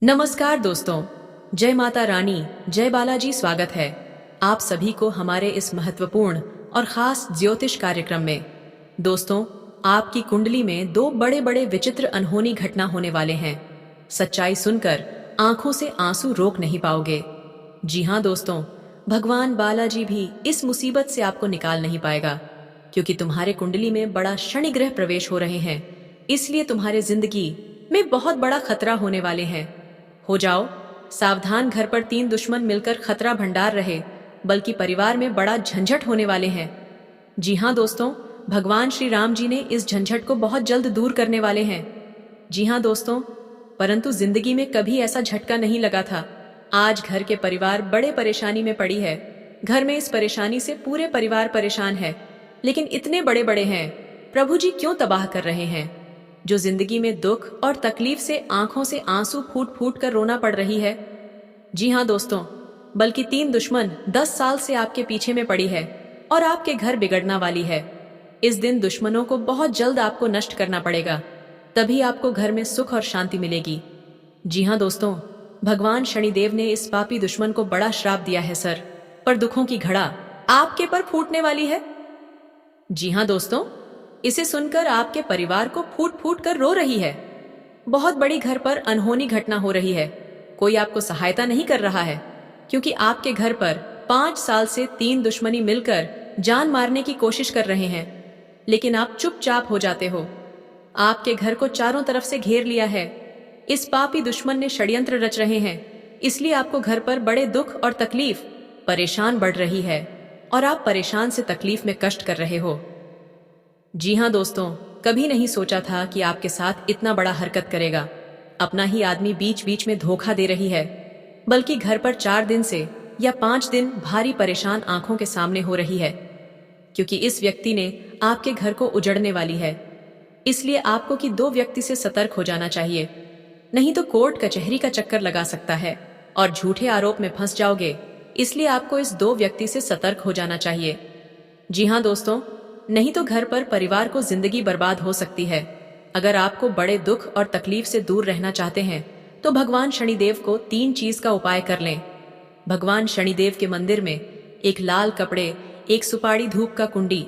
नमस्कार दोस्तों, जय माता रानी, जय बालाजी। स्वागत है आप सभी को हमारे इस महत्वपूर्ण और खास ज्योतिष कार्यक्रम में। दोस्तों, आपकी कुंडली में दो बड़े बड़े विचित्र अनहोनी घटना होने वाले हैं। सच्चाई सुनकर आंखों से आंसू रोक नहीं पाओगे। जी हाँ दोस्तों, भगवान बालाजी भी इस मुसीबत से आपको निकाल नहीं पाएगा, क्योंकि तुम्हारे कुंडली में बड़ा शनि ग्रह प्रवेश हो रहे हैं। इसलिए तुम्हारे जिंदगी में बहुत बड़ा खतरा होने वाले हैं। हो जाओ सावधान, घर पर तीन दुश्मन मिलकर खतरा भंडार रहे, बल्कि परिवार में बड़ा झंझट होने वाले हैं। जी हाँ दोस्तों, भगवान श्री राम जी ने इस झंझट को बहुत जल्द दूर करने वाले हैं। जी हाँ दोस्तों, परंतु जिंदगी में कभी ऐसा झटका नहीं लगा था। आज घर के परिवार बड़े परेशानी में पड़ी है। घर में इस परेशानी से पूरे परिवार परेशान है। लेकिन इतने बड़े बड़े हैं, प्रभु जी क्यों तबाह कर रहे हैं? जो जिंदगी में दुख और तकलीफ से आंखों से आंसू फूट फूट कर रोना पड़ रही है। जी हाँ दोस्तों, बल्कि तीन दुश्मन 10 साल से आपके पीछे में पड़ी है और आपके घर बिगड़ना वाली है। इस दिन दुश्मनों को बहुत जल्द आपको नष्ट करना पड़ेगा, तभी आपको घर में सुख और शांति मिलेगी। जी हाँ दोस्तों, भगवान शनिदेव ने इस पापी दुश्मन को बड़ा श्राप दिया है सर, पर दुखों की घड़ा आपके पर फूटने वाली है। जी हाँ दोस्तों, इसे सुनकर आपके परिवार को फूट फूट कर रो रही है। बहुत बड़ी घर पर अनहोनी घटना हो रही है। कोई आपको सहायता नहीं कर रहा है, क्योंकि आपके घर पर 5 साल से तीन दुश्मनी मिलकर जान मारने की कोशिश कर रहे हैं। लेकिन आप चुपचाप हो जाते हो। आपके घर को चारों तरफ से घेर लिया है। इस पापी दुश्मन ने षड्यंत्र रच रहे हैं, इसलिए आपको घर पर बड़े दुख और तकलीफ, परेशान बढ़ रही है और आप परेशान से तकलीफ में कष्ट कर रहे हो। जी हाँ दोस्तों, कभी नहीं सोचा था कि आपके साथ इतना बड़ा हरकत करेगा। अपना ही आदमी बीच बीच में धोखा दे रही है, बल्कि घर पर 4 दिन से या 5 दिन भारी परेशान आंखों के सामने हो रही है, क्योंकि इस व्यक्ति ने आपके घर को उजड़ने वाली है। इसलिए आपको कि 2 व्यक्ति से सतर्क हो जाना चाहिए, नहीं तो कोर्ट कचहरी का चक्कर लगा सकता है और झूठे आरोप में फंस जाओगे। इसलिए आपको इस 2 व्यक्ति से सतर्क हो जाना चाहिए। जी हाँ दोस्तों, नहीं तो घर पर परिवार को जिंदगी बर्बाद हो सकती है। अगर आपको बड़े दुख और तकलीफ से दूर रहना चाहते हैं, तो भगवान शनिदेव को 3 चीज का उपाय कर लें। भगवान शनिदेव के मंदिर में एक लाल कपड़े, एक सुपारी धूप का कुंडी,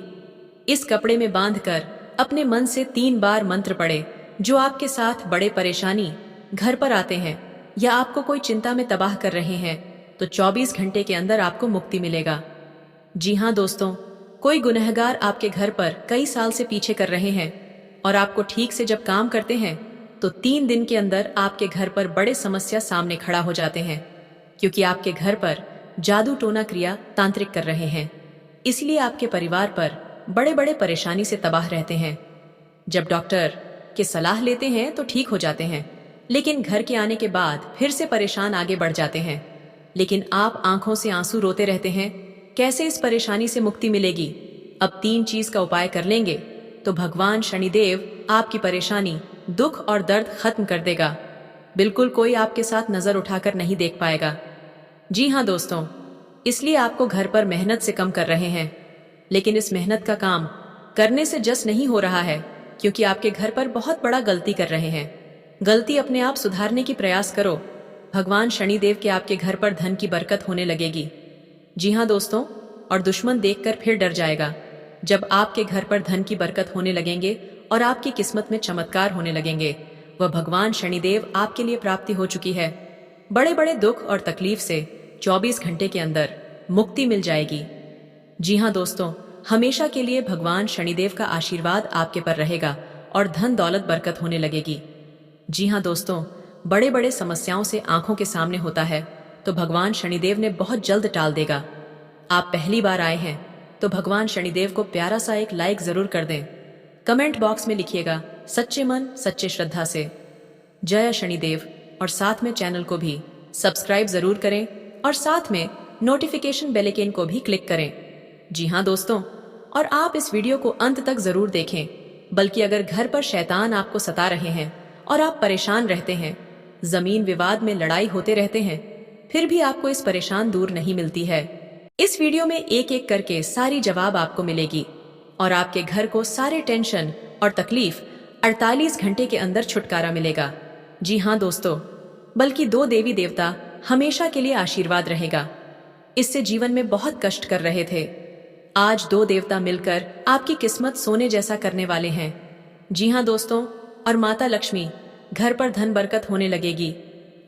इस कपड़े में बांधकर अपने मन से 3 बार मंत्र पढ़े। जो आपके साथ बड़े परेशानी घर पर आते हैं या आपको कोई चिंता में तबाह कर रहे हैं, तो 24 घंटे के अंदर आपको मुक्ति मिलेगा। जी हाँ दोस्तों, कोई गुनहगार आपके घर पर कई साल से पीछे कर रहे हैं और आपको ठीक से जब काम करते हैं, तो 3 दिन के अंदर आपके घर पर बड़े समस्या सामने खड़ा हो जाते हैं, क्योंकि आपके घर पर जादू टोना क्रिया तांत्रिक कर रहे हैं। इसलिए आपके परिवार पर बड़े बड़े परेशानी से तबाह रहते हैं। जब डॉक्टर की सलाह लेते हैं तो ठीक हो जाते हैं, लेकिन घर के आने के बाद फिर से परेशान आगे बढ़ जाते हैं। लेकिन आप आंखों से आंसू रोते रहते हैं। कैसे इस परेशानी से मुक्ति मिलेगी? अब 3 चीज का उपाय कर लेंगे तो भगवान शनिदेव आपकी परेशानी, दुख और दर्द खत्म कर देगा। बिल्कुल कोई आपके साथ नजर उठाकर नहीं देख पाएगा। जी हाँ दोस्तों, इसलिए आपको घर पर मेहनत से कम कर रहे हैं। लेकिन इस मेहनत का काम करने से जस नहीं हो रहा है, क्योंकि आपके घर पर बहुत बड़ा गलती कर रहे हैं। गलती अपने आप सुधारने की प्रयास करो। भगवान शनिदेव के आपके घर पर धन की बरकत होने लगेगी। जी हाँ दोस्तों, और दुश्मन देखकर फिर डर जाएगा। जब आपके घर पर धन की बरकत होने लगेंगे और आपकी किस्मत में चमत्कार होने लगेंगे, वह भगवान शनिदेव आपके लिए प्राप्ति हो चुकी है। बड़े बड़े दुख और तकलीफ से 24 घंटे के अंदर मुक्ति मिल जाएगी। जी हाँ दोस्तों, हमेशा के लिए भगवान शनिदेव का आशीर्वाद आपके पर रहेगा और धन दौलत बरकत होने लगेगी। जी हाँ दोस्तों, बड़े बड़े समस्याओं से आंखों के सामने होता है, तो भगवान शनिदेव ने बहुत जल्द टाल देगा। आप पहली बार आए हैं तो भगवान शनिदेव को प्यारा सा एक लाइक जरूर कर दें। कमेंट बॉक्स में लिखिएगा सच्चे मन सच्चे श्रद्धा से जय शनिदेव, और साथ में चैनल को भी सब्सक्राइब जरूर करें और साथ में नोटिफिकेशन बेल आइकन को भी क्लिक करें। जी हाँ दोस्तों, और आप इस वीडियो को अंत तक जरूर देखें। बल्कि अगर घर पर शैतान आपको सता रहे हैं और आप परेशान रहते हैं, जमीन विवाद में लड़ाई होते रहते हैं, फिर भी आपको इस परेशान दूर नहीं मिलती है, इस वीडियो में एक एक करके सारी जवाब आपको मिलेगी और आपके घर को सारे टेंशन और तकलीफ 48 घंटे के अंदर छुटकारा मिलेगा। जी हाँ दोस्तों, बल्कि दो देवी देवता हमेशा के लिए आशीर्वाद रहेगा। इससे जीवन में बहुत कष्ट कर रहे थे, आज दो देवता मिलकर आपकी किस्मत सोने जैसा करने वाले हैं। जी हाँ दोस्तों, और माता लक्ष्मी, घर पर धन बरकत होने लगेगी।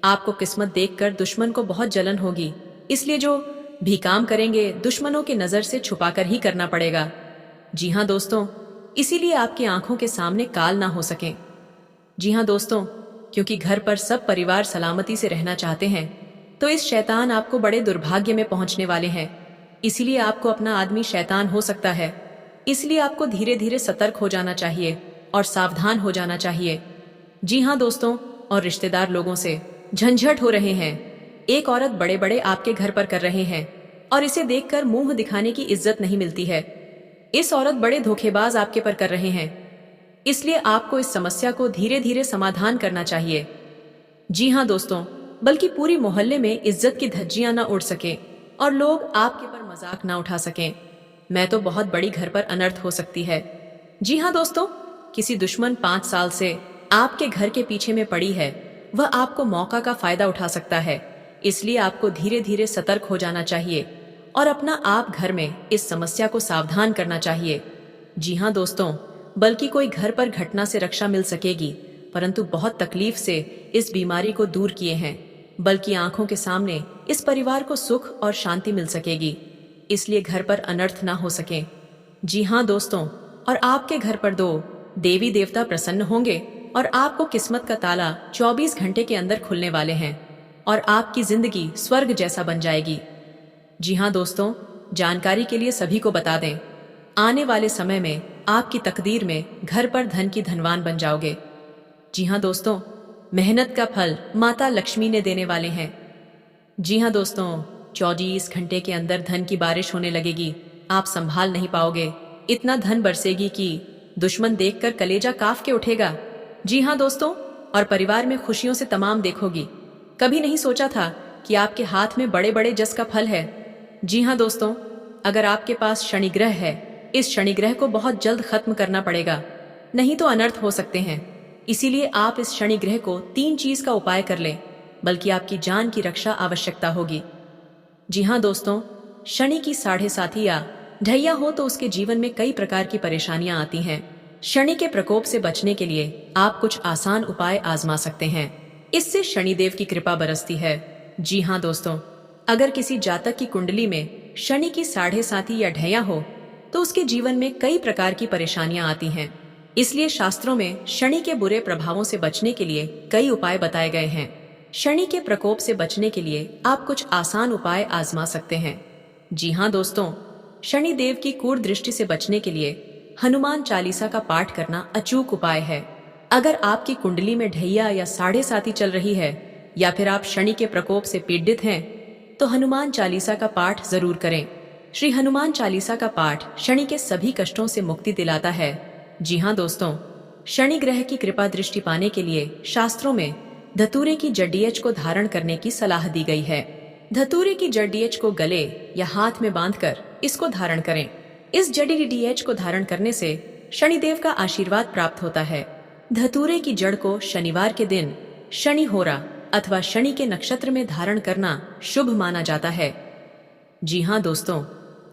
आपको किस्मत देखकर दुश्मन को बहुत जलन होगी, इसलिए जो भी काम करेंगे दुश्मनों की नजर से छुपाकर ही करना पड़ेगा। जी हाँ दोस्तों, इसीलिए आपकी आंखों के सामने काल ना हो सके। जी हाँ दोस्तों, क्योंकि घर पर सब परिवार सलामती से रहना चाहते हैं, तो इस शैतान आपको बड़े दुर्भाग्य में पहुंचने वाले हैं। इसीलिए आपको अपना आदमी शैतान हो सकता है। इसलिए आपको धीरे धीरे सतर्क हो जाना चाहिए और सावधान हो जाना चाहिए। जी हाँ दोस्तों, और रिश्तेदार लोगों से झंझट हो रहे हैं। एक औरत बड़े बड़े आपके घर पर कर रहे हैं और इसे देखकर मुंह दिखाने की इज्जत नहीं मिलती है। इस औरत बड़े धोखेबाज आपके पर कर रहे हैं, इसलिए आपको इस समस्या को धीरे धीरे समाधान करना चाहिए। जी हाँ दोस्तों, बल्कि पूरी मोहल्ले में इज्जत की धज्जियां ना उड़ सके और लोग आपके पर मजाक ना उठा सकें। मैं तो बहुत बड़ी घर पर अनर्थ हो सकती है। जी हाँ दोस्तों, किसी दुश्मन 5 साल से आपके घर के पीछे में पड़ी है, वह आपको मौका का फायदा उठा सकता है। इसलिए आपको धीरे धीरे सतर्क हो जाना चाहिए और अपना आप घर में इस समस्या को सावधान करना चाहिए। जी हाँ दोस्तों, बल्कि कोई घर पर घटना से रक्षा मिल सकेगी, परंतु बहुत तकलीफ से इस बीमारी को दूर किए हैं, बल्कि आंखों के सामने इस परिवार को सुख और शांति मिल सकेगी। इसलिए घर पर अनर्थ ना हो सके। जी हाँ दोस्तों, और आपके घर पर दो देवी देवता प्रसन्न होंगे और आपको किस्मत का ताला 24 घंटे के अंदर खुलने वाले हैं और आपकी जिंदगी स्वर्ग जैसा बन जाएगी। जी हाँ दोस्तों, जानकारी के लिए सभी को बता दें, आने वाले समय में आपकी तकदीर में घर पर धन की धनवान बन जाओगे। जी हाँ दोस्तों, मेहनत का फल माता लक्ष्मी ने देने वाले हैं। जी हाँ दोस्तों, 24 घंटे के अंदर धन की बारिश होने लगेगी। आप संभाल नहीं पाओगे, इतना धन बरसेगी कि दुश्मन देखकर कलेजा काफ के उठेगा। जी हाँ दोस्तों, और परिवार में खुशियों से तमाम देखोगी। कभी नहीं सोचा था कि आपके हाथ में बड़े बड़े जस का फल है। जी हाँ दोस्तों, अगर आपके पास शनि ग्रह है, इस शनि ग्रह को बहुत जल्द खत्म करना पड़ेगा, नहीं तो अनर्थ हो सकते हैं। इसीलिए आप इस शनि ग्रह को 3 चीज का उपाय कर लें, बल्कि आपकी जान की रक्षा आवश्यकता होगी। जी हाँ दोस्तों, शनि की 7.5 या ढैया हो तो उसके जीवन में कई प्रकार की परेशानियां आती हैं। शनि के प्रकोप से बचने के लिए आप कुछ आसान उपाय आजमा सकते हैं, इससे शनिदेव की कृपा बरसती है। जी हाँ दोस्तों, अगर किसी जातक की कुंडली में शनि की 7.5 या ढैया हो तो उसके जीवन में कई प्रकार की परेशानियां आती हैं। इसलिए शास्त्रों में शनि के बुरे प्रभावों से बचने के लिए कई उपाय बताए गए हैं। शनि के प्रकोप से बचने के लिए आप कुछ आसान उपाय आजमा सकते हैं। जी हाँ दोस्तों, शनि देव की क्रूर दृष्टि से बचने के लिए हनुमान चालीसा का पाठ करना अचूक उपाय है। अगर आपकी कुंडली में ढैया या 7.5 चल रही है या फिर आप शनि के प्रकोप से पीड़ित हैं, तो हनुमान चालीसा का पाठ जरूर करें। श्री हनुमान चालीसा का पाठ शनि के सभी कष्टों से मुक्ति दिलाता है। जी हाँ दोस्तों, शनि ग्रह की कृपा दृष्टि पाने के लिए शास्त्रों में धतूरे की जड़ीएच को धारण करने की सलाह दी गई है। धतूरे की जड़ीएच को गले या हाथ में बांधकर इसको धारण करें। इस जड़ीएच को धारण करने से शनिदेव का आशीर्वाद प्राप्त होता है। धतूरे की जड़ को शनिवार के दिन शनि होरा अथवा शनि के नक्षत्र में धारण करना शुभ माना जाता है। जी हाँ दोस्तों,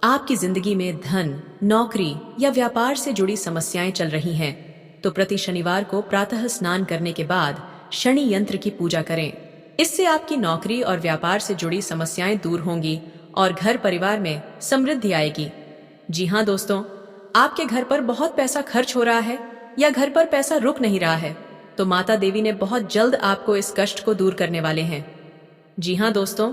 आपकी जिंदगी में धन, नौकरी या व्यापार से जुड़ी समस्याएं चल रही हैं, तो प्रति शनिवार को प्रातः स्नान करने के बाद शनि यंत्र की पूजा करें। इससे आपकी नौकरी और व्यापार से जुड़ी समस्याएं दूर होंगी और घर परिवार में समृद्धि आएगी। जी हाँ दोस्तों, आपके घर पर बहुत पैसा खर्च हो रहा है या घर पर पैसा रुक नहीं रहा है, तो माता देवी ने बहुत जल्द आपको इस कष्ट को दूर करने वाले हैं। जी हाँ दोस्तों,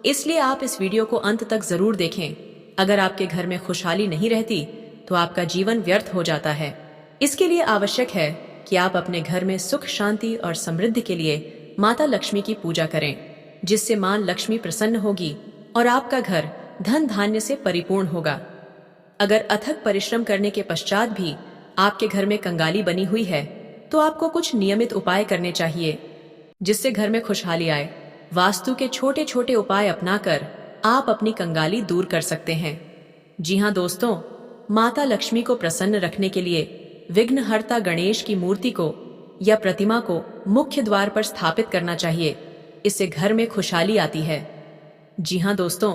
इसलिए आप इस वीडियो को अंत तक जरूर देखें। अगर आपके घर में खुशहाली नहीं रहती तो आपका जीवन व्यर्थ हो जाता है। इसके लिए आवश्यक है कि आप अपने घर में सुख, शांति और समृद्धि के लिए माता लक्ष्मी की पूजा करें, जिससे मां लक्ष्मी प्रसन्न होगी और आपका घर धन धान्य से परिपूर्ण होगा। अगर अथक परिश्रम करने के पश्चात भी आपके घर में कंगाली बनी हुई है, तो आपको कुछ नियमित उपाय करने चाहिए जिससे घर में खुशहाली आए। वास्तु के छोटे छोटे उपाय अपनाकर आप अपनी कंगाली दूर कर सकते हैं। जी हाँ दोस्तों, माता लक्ष्मी को प्रसन्न रखने के लिए विघ्नहर्ता गणेश की मूर्ति को या प्रतिमा को मुख्य द्वार पर स्थापित करना चाहिए। इससे घर में खुशहाली आती है। जी हाँ दोस्तों,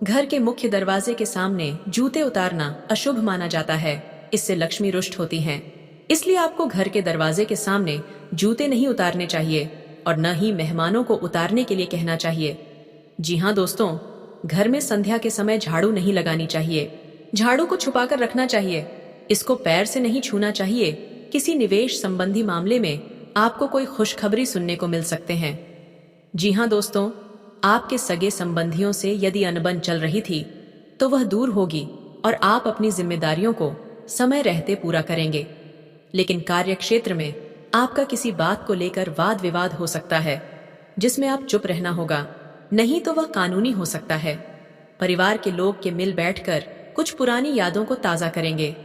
घर के मुख्य दरवाजे के सामने जूते उतारना अशुभ माना जाता है। इससे लक्ष्मी रुष्ट होती हैं। इसलिए आपको घर के दरवाजे के सामने जूते नहीं उतारने चाहिए और न ही मेहमानों को उतारने के लिए कहना चाहिए। जी हाँ दोस्तों, घर में संध्या के समय झाड़ू नहीं लगानी चाहिए। झाड़ू को छुपाकर रखना चाहिए। इसको पैर से नहीं छूना चाहिए। किसी निवेश संबंधी मामले में आपको कोई खुशखबरी सुनने को मिल सकते हैं। जी हाँ दोस्तों, आपके सगे संबंधियों से यदि अनबन चल रही थी तो वह दूर होगी और आप अपनी जिम्मेदारियों को समय रहते पूरा करेंगे। लेकिन कार्य क्षेत्र में आपका किसी बात को लेकर वाद विवाद हो सकता है, जिसमें आप चुप रहना होगा, नहीं तो वह कानूनी हो सकता है। परिवार के लोग के मिल बैठकर कुछ पुरानी यादों को ताज़ा करेंगे।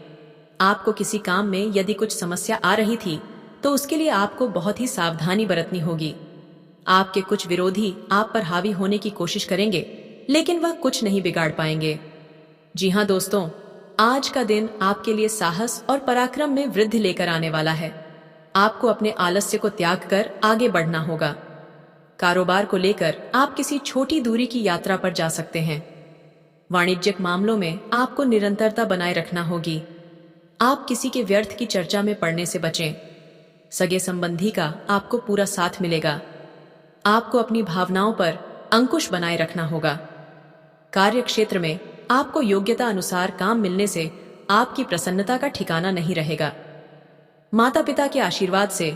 आपको किसी काम में यदि कुछ समस्या आ रही थी तो उसके लिए आपको बहुत ही सावधानी बरतनी होगी। आपके कुछ विरोधी आप पर हावी होने की कोशिश करेंगे, लेकिन वह कुछ नहीं बिगाड़ पाएंगे। जी हाँ दोस्तों, आज का दिन आपके लिए साहस और पराक्रम में वृद्धि लेकर आने वाला है। आपको अपने आलस्य को त्याग कर आगे बढ़ना होगा। कारोबार को लेकर आप किसी छोटी दूरी की यात्रा पर जा सकते हैं। वाणिज्यिक मामलों में आपको निरंतरता बनाए रखना होगी। आप किसी के व्यर्थ की चर्चा में पड़ने से बचें। सगे संबंधी का आपको पूरा साथ मिलेगा। आपको अपनी भावनाओं पर अंकुश बनाए रखना होगा। कार्य क्षेत्र में आपको योग्यता अनुसार काम मिलने से आपकी प्रसन्नता का ठिकाना नहीं रहेगा। माता पिता के आशीर्वाद से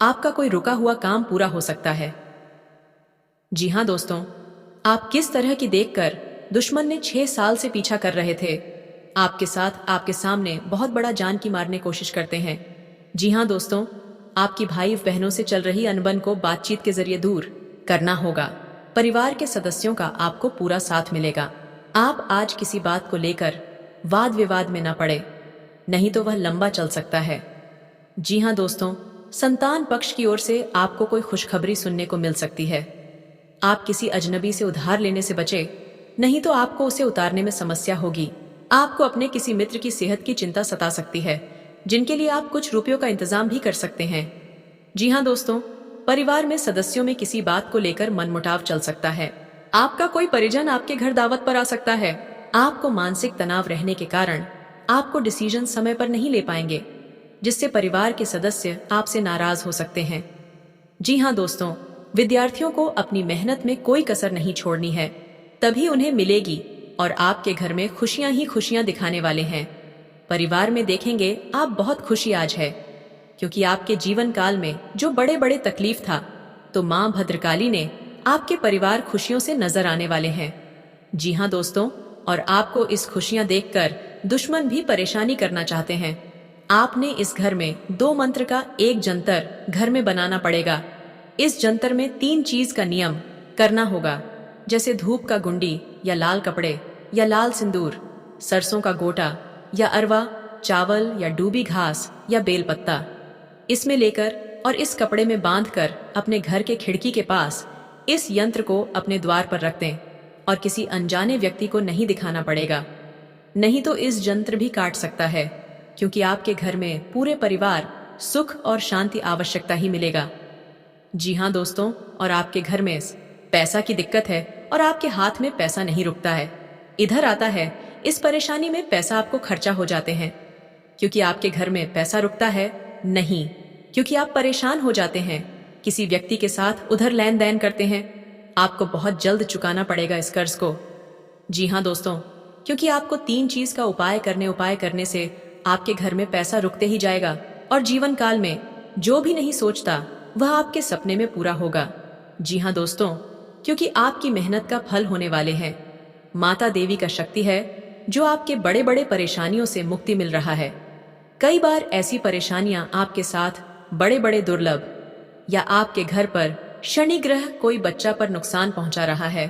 आपका कोई रुका हुआ काम पूरा हो सकता है। जी हाँ दोस्तों, आप किस तरह की देखकर दुश्मन ने 6 साल से पीछा कर रहे थे, आपके साथ आपके सामने बहुत बड़ा जान की मारने कोशिश करते हैं। जी हाँ दोस्तों, आपकी भाई बहनों से चल रही अनबन को बातचीत के जरिए दूर करना होगा। परिवार के सदस्यों का आपको पूरा साथ मिलेगा। आप आज किसी बात को लेकर वाद विवाद में न पड़े, नहीं तो वह लंबा चल सकता है। जी हाँ दोस्तों, संतान पक्ष की ओर से आपको कोई खुशखबरी सुनने को मिल सकती है। आप किसी अजनबी से उधार लेने से बचे, नहीं तो आपको उसे उतारने में समस्या होगी। आपको अपने किसी मित्र की सेहत की चिंता सता सकती है, जिनके लिए आप कुछ रुपयों का इंतजाम भी कर सकते हैं। जी हाँ दोस्तों, परिवार में सदस्यों में किसी बात को लेकर मनमुटाव चल सकता है। आपका कोई परिजन आपके घर दावत पर आ सकता है। आपको मानसिक तनाव रहने के कारण आपको डिसीजन समय पर नहीं ले पाएंगे, जिससे परिवार के सदस्य आपसे नाराज हो सकते हैं। जी हाँ दोस्तों, विद्यार्थियों को अपनी मेहनत में कोई कसर नहीं छोड़नी है, तभी उन्हें मिलेगी और आपके घर में खुशियां ही खुशियां दिखाने वाले हैं। परिवार में देखेंगे आप बहुत खुशी आज है, क्योंकि आपके जीवन काल में जो बड़े बड़े तकलीफ था, तो माँ भद्रकाली ने आपके परिवार खुशियों से नजर आने वाले हैं। जी हाँ दोस्तों, और आपको इस खुशियां देखकर दुश्मन भी परेशानी करना चाहते हैं। आपने इस घर में 2 मंत्र का एक जंतर घर में बनाना पड़ेगा। इस जंतर में 3 चीज का नियम करना होगा, जैसे धूप का गुंडी या लाल कपड़े या लाल सिंदूर, सरसों का गोटा या अरवा, चावल या डूबी घास या बेलपत्ता। इसमें लेकर और इस कपड़े में बांधकर अपने घर के खिड़की के पास इस यंत्र को अपने द्वार पर रख दें और किसी अनजाने व्यक्ति को नहीं दिखाना पड़ेगा, नहीं तो इस यंत्र भी काट सकता है, क्योंकि आपके घर में पूरे परिवार सुख और शांति आवश्यकता ही मिलेगा। जी हाँ दोस्तों, और आपके घर में पैसा की दिक्कत है और आपके हाथ में पैसा नहीं रुकता है, इधर आता है। इस परेशानी में पैसा आपको खर्चा हो जाते हैं, क्योंकि आपके घर में पैसा रुकता है नहीं, क्योंकि आप परेशान हो जाते हैं, किसी व्यक्ति के साथ उधर लेन देन करते हैं। आपको बहुत जल्द चुकाना पड़ेगा इस कर्ज को। जी हाँ दोस्तों, क्योंकि आपको 3 चीज का उपाय करने से आपके घर में पैसा रुकते ही जाएगा और जीवन काल में जो भी नहीं सोचता वह आपके सपने में पूरा होगा। जी हाँ दोस्तों, क्योंकि आपकी मेहनत का फल होने वाले हैं। माता देवी का शक्ति है जो आपके बड़े बड़े परेशानियों से मुक्ति मिल रहा है। कई बार ऐसी परेशानियां आपके साथ बड़े बड़े दुर्लभ, या आपके घर पर शनि ग्रह कोई बच्चा पर नुकसान पहुंचा रहा है,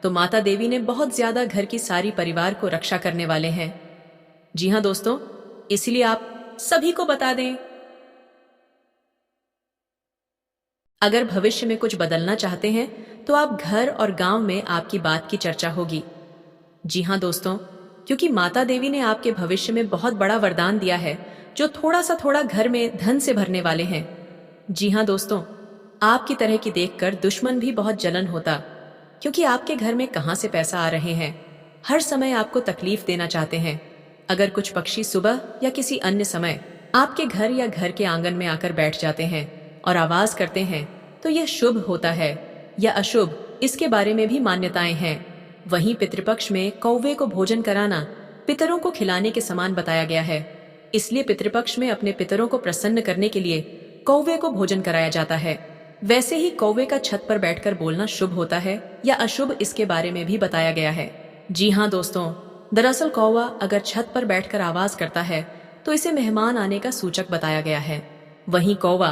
तो माता देवी ने बहुत ज्यादा घर की सारी परिवार को रक्षा करने वाले हैं। जी हाँ दोस्तों, इसलिए आप सभी को बता दें। अगर भविष्य में कुछ बदलना चाहते हैं तो आप घर और गांव में आपकी बात की चर्चा होगी। जी हाँ दोस्तों, क्योंकि माता देवी ने आपके भविष्य में बहुत बड़ा वरदान दिया है, जो थोड़ा घर में धन से भरने वाले हैं। जी हाँ दोस्तों, आपकी तरह की देखकर दुश्मन भी बहुत जलन होता, क्योंकि आपके घर में कहाँ से पैसा आ रहे हैं, हर समय आपको तकलीफ देना चाहते हैं। अगर कुछ पक्षी सुबह या किसी अन्य समय आपके घर या घर के आंगन में आकर बैठ जाते हैं और आवाज करते हैं, तो यह शुभ होता है या अशुभ, इसके बारे में भी मान्यताएं हैं। वहीं पितृपक्ष में कौवे को भोजन कराना पितरों को खिलाने के समान बताया गया है। इसलिए पितृपक्ष में अपने पितरों को प्रसन्न करने के लिए कौवे को भोजन कराया जाता है। वैसे ही कौवे का छत पर बैठकर बोलना शुभ होता है या अशुभ, इसके बारे में भी बताया गया है। जी हाँ दोस्तों, दरअसल कौवा अगर छत पर बैठकर आवाज करता है तो इसे मेहमान आने का सूचक बताया गया है। वहीं कौवा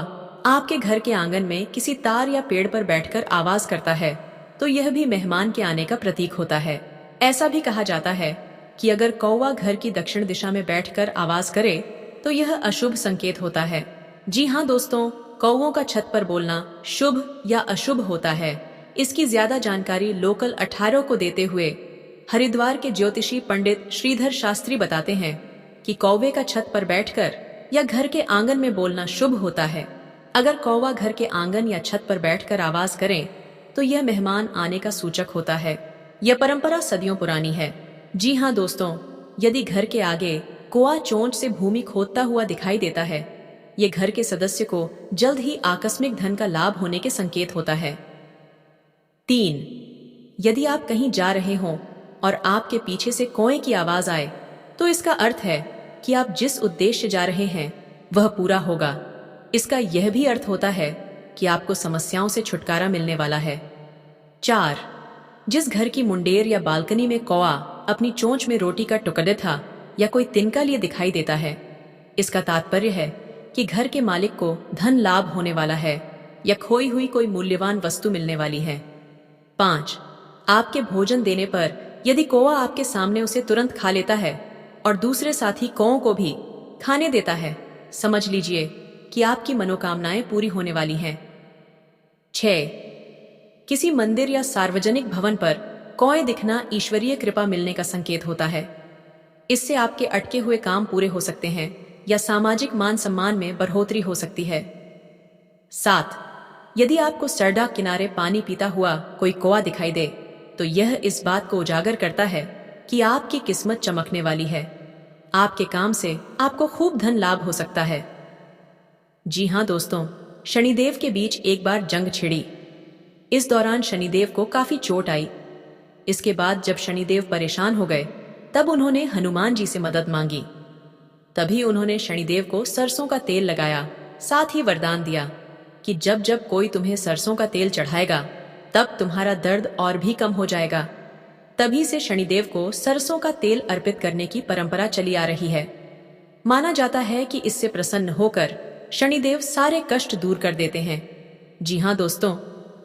आपके घर के आंगन में किसी तार या पेड़ पर बैठकर आवाज करता है तो यह भी मेहमान के आने का प्रतीक होता है। ऐसा भी कहा जाता है कि अगर कौवा घर की दक्षिण दिशा में बैठकर आवाज करे तो यह अशुभ संकेत होता है। जी हाँ दोस्तों, कौवों का छत पर बोलना शुभ या अशुभ होता है, इसकी ज्यादा जानकारी लोकल 18 को देते हुए हरिद्वार के ज्योतिषी पंडित श्रीधर शास्त्री बताते हैं कि कौवे का छत पर बैठकर या घर के आंगन में बोलना शुभ होता है। अगर कौवा घर के आंगन या छत पर बैठकर आवाज करें तो यह मेहमान आने का सूचक होता है। यह परंपरा सदियों पुरानी है। जी हाँ दोस्तों, यदि घर के आगे कौवा चोंच से भूमि खोदता हुआ दिखाई देता है, ये घर के सदस्य को जल्द ही आकस्मिक धन का लाभ होने के संकेत होता है। 3. यदि आप कहीं जा रहे हों और आपके पीछे से कौवे की आवाज आए तो इसका अर्थ है कि आप जिस उद्देश्य जा रहे हैं वह पूरा होगा। इसका यह भी अर्थ होता है कि आपको समस्याओं से छुटकारा मिलने वाला है। 4. जिस घर की मुंडेर या बालकनी में कौवा अपनी चोंच में रोटी का टुकड़े था या कोई तिनका लिए दिखाई देता है, इसका तात्पर्य है कि घर के मालिक को धन लाभ होने वाला है या खोई हुई कोई मूल्यवान वस्तु मिलने वाली है। 5. आपके भोजन देने पर यदि कौवा आपके सामने उसे तुरंत खा लेता है और दूसरे साथी कौवों को भी खाने देता है, समझ लीजिए कि आपकी मनोकामनाएं पूरी होने वाली हैं। 6. किसी मंदिर या सार्वजनिक भवन पर कौवे दिखना ईश्वरीय कृपा मिलने का संकेत होता है। इससे आपके अटके हुए काम पूरे हो सकते हैं या सामाजिक मान सम्मान में बढ़ोतरी हो सकती है। 7. यदि आपको सड़क किनारे पानी पीता हुआ कोई कौवा दिखाई दे तो यह इस बात को उजागर करता है कि आपकी किस्मत चमकने वाली है। आपके काम से आपको खूब धन लाभ हो सकता है। जी हाँ दोस्तों, शनिदेव के बीच एक बार जंग छिड़ी। इस दौरान शनिदेव को काफी चोट आई। इसके बाद जब शनिदेव परेशान हो गए तब उन्होंने हनुमान जी से मदद मांगी। तभी उन्होंने शनिदेव को सरसों का तेल लगाया, साथ ही वरदान दिया कि जब जब कोई तुम्हें सरसों का तेल चढ़ाएगा तब तुम्हारा दर्द और भी कम हो जाएगा। तभी से शनिदेव को सरसों का तेल अर्पित करने की परंपरा चली आ रही है। माना जाता है कि इससे प्रसन्न होकर शनिदेव सारे कष्ट दूर कर देते हैं। जी हाँ दोस्तों,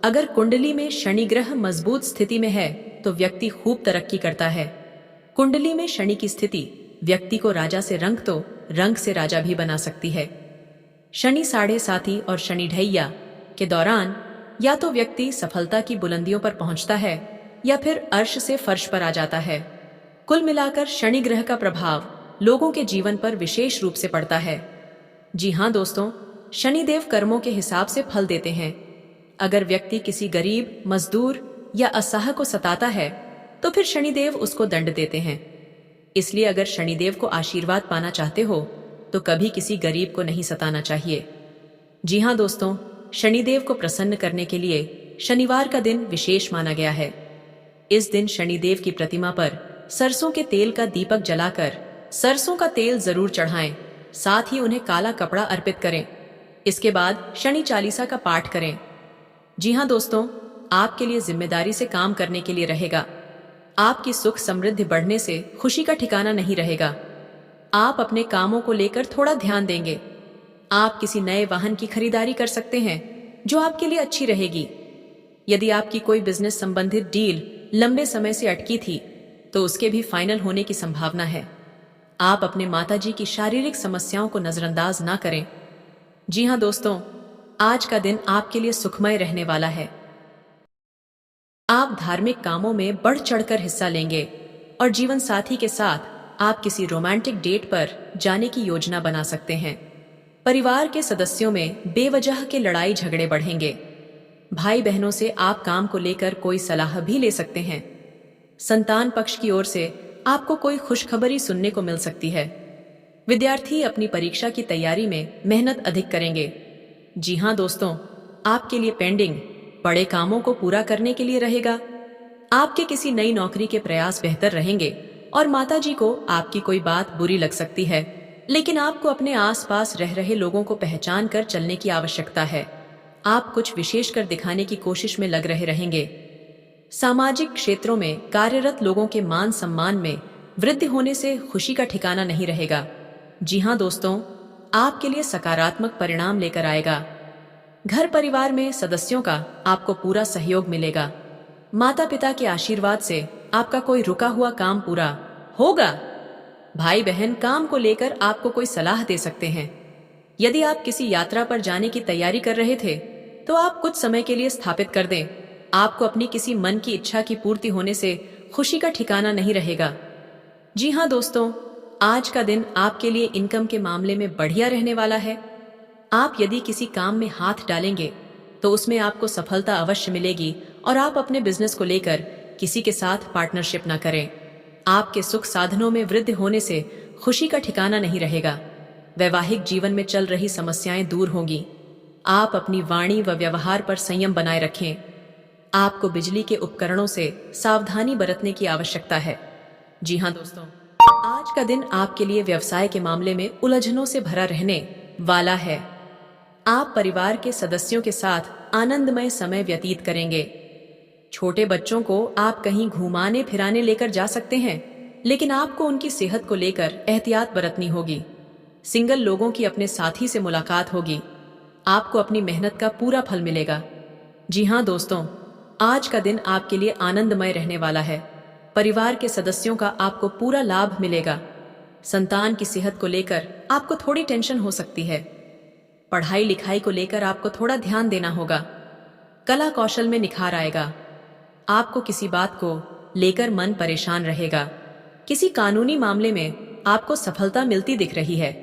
अगर कुंडली में शनि ग्रह मजबूत स्थिति में है तो व्यक्ति खूब तरक्की करता है। कुंडली में शनि की स्थिति व्यक्ति को राजा से रंग तो रंग से राजा भी बना सकती है। शनि साढ़े साथी और शनि ढैया के दौरान या तो व्यक्ति सफलता की बुलंदियों पर पहुंचता है या फिर अर्श से फर्श पर आ जाता है। कुल मिलाकर शनि ग्रह का प्रभाव लोगों के जीवन पर विशेष रूप से पड़ता है। जी हाँ दोस्तों, शनिदेव कर्मों के हिसाब से फल देते हैं। अगर व्यक्ति किसी गरीब, मजदूर या असहाय को सताता है तो फिर शनिदेव उसको दंड देते हैं। इसलिए अगर शनिदेव को आशीर्वाद पाना चाहते हो तो कभी किसी गरीब को नहीं सताना चाहिए। जी हाँ दोस्तों, शनिदेव को प्रसन्न करने के लिए शनिवार का दिन विशेष माना गया है। इस दिन शनिदेव की प्रतिमा पर सरसों के तेल का दीपक जलाकर सरसों का तेल जरूर चढ़ाएं, साथ ही उन्हें काला कपड़ा अर्पित करें। इसके बाद शनि चालीसा का पाठ करें। जी हाँ दोस्तों, आपके लिए जिम्मेदारी से काम करने के लिए रहेगा। आपकी सुख समृद्धि बढ़ने से खुशी का ठिकाना नहीं रहेगा। आप अपने कामों को लेकर थोड़ा ध्यान देंगे। आप किसी नए वाहन की खरीदारी कर सकते हैं जो आपके लिए अच्छी रहेगी। यदि आपकी कोई बिजनेस संबंधित डील लंबे समय से अटकी थी तो उसके भी फाइनल होने की संभावना है। आप अपने माताजी की शारीरिक समस्याओं को नजरअंदाज ना करें। जी हाँ दोस्तों, आज का दिन आपके लिए सुखमय रहने वाला है। आप धार्मिक कामों में बढ़ चढ़कर हिस्सा लेंगे और जीवन साथी के साथ आप किसी रोमांटिक डेट पर जाने की योजना बना सकते हैं। परिवार के सदस्यों में बेवजह के लड़ाई झगड़े बढ़ेंगे भाई बहनों से आप काम को लेकर कोई सलाह भी ले सकते हैं। संतान पक्ष की ओर से आपको कोई खुशखबरी सुनने को मिल सकती है। विद्यार्थी अपनी परीक्षा की तैयारी में मेहनत अधिक करेंगे। जी हाँ दोस्तों, आपके लिए पेंडिंग बड़े कामों को पूरा करने के लिए रहेगा। आपके किसी नई नौकरी के प्रयास बेहतर रहेंगे और माताजी को आपकी कोई बात बुरी लग सकती है, लेकिन आपको अपने आसपास रह रहे लोगों को पहचान कर चलने की आवश्यकता है। आप कुछ विशेष कर दिखाने की कोशिश में लग रहे रहेंगे। सामाजिक क्षेत्रों में कार्यरत लोगों के मान सम्मान में वृद्धि होने से खुशी का ठिकाना नहीं रहेगा। जी हाँ दोस्तों, आपके लिए सकारात्मक परिणाम लेकर आएगा। घर परिवार में सदस्यों का आपको पूरा सहयोग मिलेगा। माता पिता के आशीर्वाद से आपका कोई रुका हुआ काम पूरा होगा। भाई बहन काम को लेकर आपको कोई सलाह दे सकते हैं। यदि आप किसी यात्रा पर जाने की तैयारी कर रहे थे तो आप कुछ समय के लिए स्थापित कर दें। आपको अपनी किसी मन की इच्छा की पूर्ति होने से खुशी का ठिकाना नहीं रहेगा। जी हाँ दोस्तों, आज का दिन आपके लिए इनकम के मामले में बढ़िया रहने वाला है। आप यदि किसी काम में हाथ डालेंगे तो उसमें आपको सफलता अवश्य मिलेगी और आप अपने बिजनेस को लेकर किसी के साथ पार्टनरशिप न करें। आपके सुख साधनों में वृद्धि होने से खुशी का ठिकाना नहीं रहेगा। वैवाहिक जीवन में चल रही समस्याएं दूर होंगी। आप अपनी वाणी व व्यवहार पर संयम बनाए रखें। आपको बिजली के उपकरणों से सावधानी बरतने की आवश्यकता है। जी हाँ दोस्तों, आज का दिन आपके लिए व्यवसाय के मामले में उलझनों से भरा रहने वाला है। आप परिवार के सदस्यों के साथ आनंदमय समय व्यतीत करेंगे। छोटे बच्चों को आप कहीं घुमाने फिराने लेकर जा सकते हैं, लेकिन आपको उनकी सेहत को लेकर एहतियात बरतनी होगी। सिंगल लोगों की अपने साथी से मुलाकात होगी। आपको अपनी मेहनत का पूरा फल मिलेगा। जी हाँ दोस्तों, आज का दिन आपके लिए आनंदमय रहने वाला है। परिवार के सदस्यों का आपको पूरा लाभ मिलेगा। संतान की सेहत को लेकर आपको थोड़ी टेंशन हो सकती है। पढ़ाई लिखाई को लेकर आपको थोड़ा ध्यान देना होगा। कला कौशल में निखार आएगा। आपको किसी बात को लेकर मन परेशान रहेगा। किसी कानूनी मामले में आपको सफलता मिलती दिख रही है।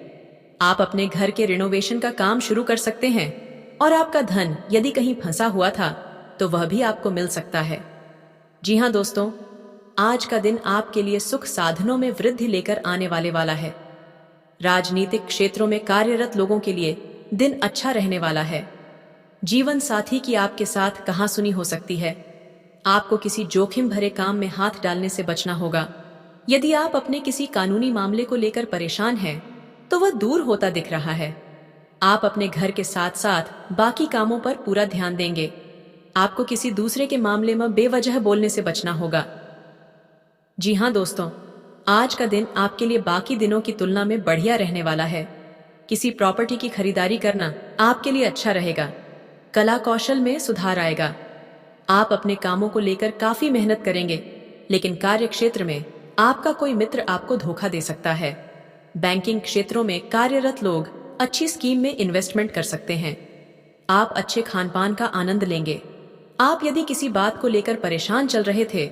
आप अपने घर के रिनोवेशन का काम शुरू कर सकते हैं और आपका धन यदि कहीं फंसा हुआ था तो वह भी आपको मिल सकता है। जी हाँ दोस्तों, आज का दिन आपके लिए सुख साधनों में वृद्धि लेकर आने वाला है। राजनीतिक क्षेत्रों में कार्यरत लोगों के लिए दिन अच्छा रहने वाला है। जीवन साथी की आपके साथ कहासुनी हो सकती है। आपको किसी जोखिम भरे काम में हाथ डालने से बचना होगा। यदि आप अपने किसी कानूनी मामले को लेकर परेशान हैं तो वह दूर होता दिख रहा है। आप अपने घर के साथ साथ बाकी कामों पर पूरा ध्यान देंगे। आपको किसी दूसरे के मामले में बेवजह बोलने से बचना होगा। जी हाँ दोस्तों, आज का दिन आपके लिए बाकी दिनों की तुलना में बढ़िया रहने वाला है। किसी प्रॉपर्टी की खरीदारी करना आपके लिए अच्छा रहेगा। कला कौशल में सुधार आएगा। आप अपने कामों को लेकर काफी मेहनत करेंगे, लेकिन कार्य क्षेत्र में आपका कोई मित्र आपको धोखा दे सकता है। बैंकिंग क्षेत्रों में कार्यरत लोग अच्छी स्कीम में इन्वेस्टमेंट कर सकते हैं। आप अच्छे खान पान का आनंद लेंगे। आप यदि किसी बात को लेकर परेशान चल रहे थे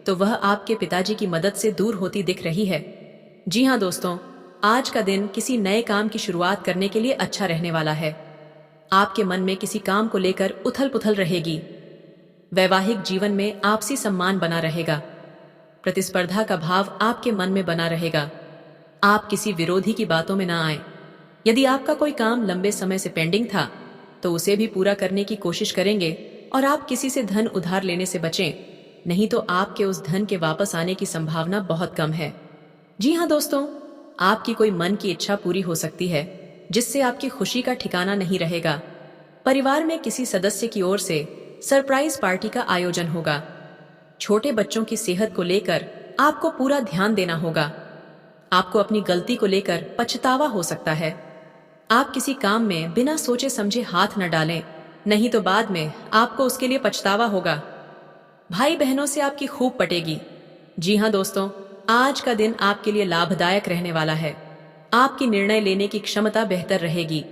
तो वह आपके पिताजी की मदद से दूर होती दिख रही है। जी हाँ दोस्तों, आज का दिन किसी नए काम की शुरुआत करने के लिए अच्छा रहने वाला है। आपके मन में किसी काम को लेकर उथल पुथल रहेगी। वैवाहिक जीवन में आपसी सम्मान बना रहेगा। प्रतिस्पर्धा का भाव आपके मन में बना रहेगा। आप किसी विरोधी की बातों में ना आए। यदि आपका कोई काम लंबे समय से पेंडिंग था तो उसे भी पूरा करने की कोशिश करेंगे और आप किसी से धन उधार लेने से बचें, नहीं तो आपके उस धन के वापस आने की संभावना बहुत कम है। जी हाँ दोस्तों, आपकी कोई मन की इच्छा पूरी हो सकती है जिससे आपकी खुशी का ठिकाना नहीं रहेगा। परिवार में किसी सदस्य की ओर से सरप्राइज पार्टी का आयोजन होगा। छोटे बच्चों की सेहत को लेकर आपको पूरा ध्यान देना होगा। आपको अपनी गलती को लेकर पछतावा हो सकता है। आप किसी काम में बिना सोचे समझे हाथ न डालें, नहीं तो बाद में आपको उसके लिए पछतावा होगा। भाई बहनों से आपकी खूब पटेगी। जी हाँ दोस्तों, आज का दिन आपके लिए लाभदायक रहने वाला है। आपकी निर्णय लेने की क्षमता बेहतर रहेगी।